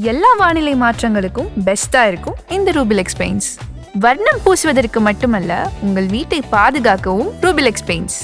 எல்லா வானிலை மாற்றங்களுக்கும் பெஸ்டா இருக்கும் இந்த ரூபிலெக்ஸ் பெயிண்ட்ஸ். வர்ணம் பூசுவதற்கு மட்டுமல்ல, உங்கள் வீட்டை பாதுகாக்கவும் ரூபிலெக்ஸ் பெயிண்ட்ஸ்.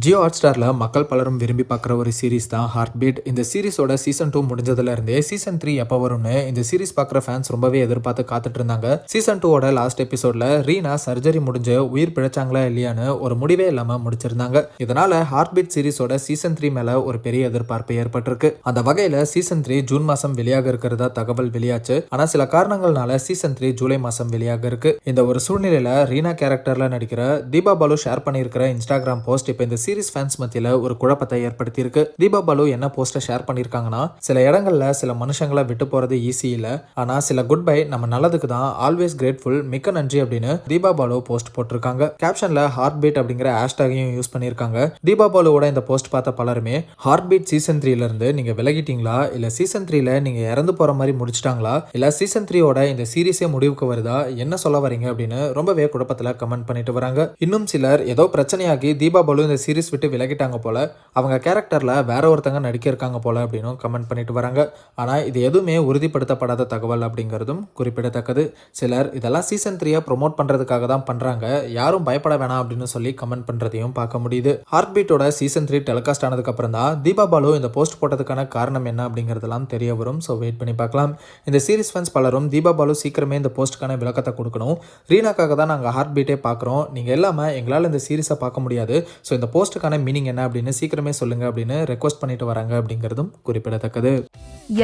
ஜியோ ஹாட்ஸ்டாரில் மக்கள் பலரும் விரும்பி பார்க்குற ஒரு சீரிஸ் தான் ஹார்ட் பீட். இந்த சீரிஸோட சீசன் 2 முடிஞ்சதுலேருந்தே சீசன் 3 எப்போ வரும்னு இந்த சீரிஸ் பார்க்குற ஃபேன்ஸ் ரொம்பவே எதிர்பார்த்து காத்துட்டு இருந்தாங்க. சீசன் 2ஓட லாஸ்ட் எபிசோட்ல ரீனா சர்ஜரி முடிஞ்சு உயிர் பிழைச்சாங்களா இல்லையான்னு ஒரு முடிவே இல்லாமல் முடிச்சிருந்தாங்க. இதனால ஹார்ட் பீட் சீரிஸோட சீசன் 3 மேலே ஒரு பெரிய எதிர்பார்ப்பு ஏற்பட்டிருக்கு. அந்த வகையில் சீசன் 3 ஜூன் மாதம் வெளியாக இருக்கிறதா தகவல் வெளியாச்சு. ஆனால் சில காரணங்கள்னால சீசன் 3 ஜூலை மாதம் வெளியாக இருக்கு. இந்த ஒரு சூழ்நிலையில் ரீனா கேரக்டர்ல நடிக்கிற தீபா பாலு ஷேர் பண்ணியிருக்கிற இன்ஸ்டாகிராம் போஸ்ட் இப்போ இந்த சீரிஸ் ஃபேன்ஸ் மத்தியில ஒரு குழப்பத்தை ஏற்படுத்தி இருக்கு. தீபா பாலு என்ன போஸ்ட ஷேர் பண்ணிருக்காங்கன்னா, சில இடங்கள்ல சில மனுஷங்களை விட்டு போறது ஈஸி இல்ல, ஆனா சில குட் பை நம்ம நல்லதுக்கு தான், ஆல்வேஸ் கிரேட்ஃபுல், மிக்க நன்றி அப்படின்னு தீபா பாலு போஸ்ட் போட்டிருக்காங்க. கேப்ஷன்ல ஹார்ட் பீட் அப்படிங்கிற ஹேஷ்டாகையும் யூஸ் பண்ணிருக்காங்க. தீபா பாலுவோட இந்த போஸ்ட் பார்த்த பலருமே ஹார்ட் பீட் சீசன் 3ல இருந்து நீங்க விலகிட்டீங்களா, இல்ல சீசன் 3ல நீங்க இறந்து போற மாதிரி முடிச்சிட்டாங்களா, இல்ல சீசன் 3ஓட இந்த சீரிஸே முடிவுக்கு வருதா, என்ன சொல்ல வரீங்க அப்படின்னு ரொம்பவே குழப்பத்துல கமெண்ட் பண்ணிட்டு வராங்க. இன்னும் சிலர் ஏதோ பிரச்சனையாகி தீபா பாலு இந்த சீரிஸ் விட்டு விலகிட்டாங்க போல, அவங்க கேரக்டர்ல வேற ஒருத்தங்க நடிக்க இருக்காங்க போல அப்படின்னு கமெண்ட் பண்ணிட்டு வராங்க. ஆனா இது எதுவுமே உறுதிப்படுத்தப்படாத தகவல் அப்படிங்கிறதும் குறிப்பிடத்தக்கது. சிலர் இதெல்லாம் சீசன் 3 ப்ரொமோட் பண்றதுக்காக தான் பண்றாங்க, யாரும் பயப்பட வேணாம் அப்படின்னு சொல்லி கமெண்ட் பண்றதையும் பார்க்க முடியுது. ஹார்ட் பீட்டோட சீசன் 3 டெலிகாஸ்ட் ஆனதுக்கு அப்புறம் தான் தீபா பாலு இந்த போஸ்ட் போட்டதுக்கான காரணம் என்ன அப்படிங்கிறதெல்லாம் தெரிய வரும். ஸோ வெயிட் பண்ணி பார்க்கலாம். இந்த சீரிஸ் ஃபேன்ஸ் பலரும் தீபா பாலு சீக்கிரமே இந்த போஸ்ட்டுக்கான விளக்கத்தை கொடுக்கணும், ரீனாக்காக தான் நாங்கள் ஹார்ட் பீட்டே பார்க்குறோம், நீங்கள் இல்லாமல் எங்களால் இந்த சீரிஸை பார்க்க முடியாது, ஸோ இந்த போஸ்ட்டுக்கான மீனிங் என்ன அப்படின்னு சீக்கிரமே சொல்லுங்க அப்படின்னு ரெக்வஸ்ட் பண்ணிட்டு வராங்க அப்படிங்கிறதும் குறிப்பிடத்தக்கது.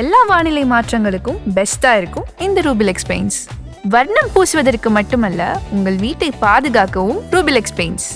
எல்லா வானிலை மாற்றங்களுக்கும் பெஸ்டா இருக்கும் இந்த ரூபிலெக்ஸ் பெயிண்ட்ஸ். வர்ணம் பூசுவதற்கு மட்டுமல்ல, உங்கள் வீட்டை பாதுகாக்கவும் ரூபிலெக்ஸ் பெயிண்ட்ஸ்.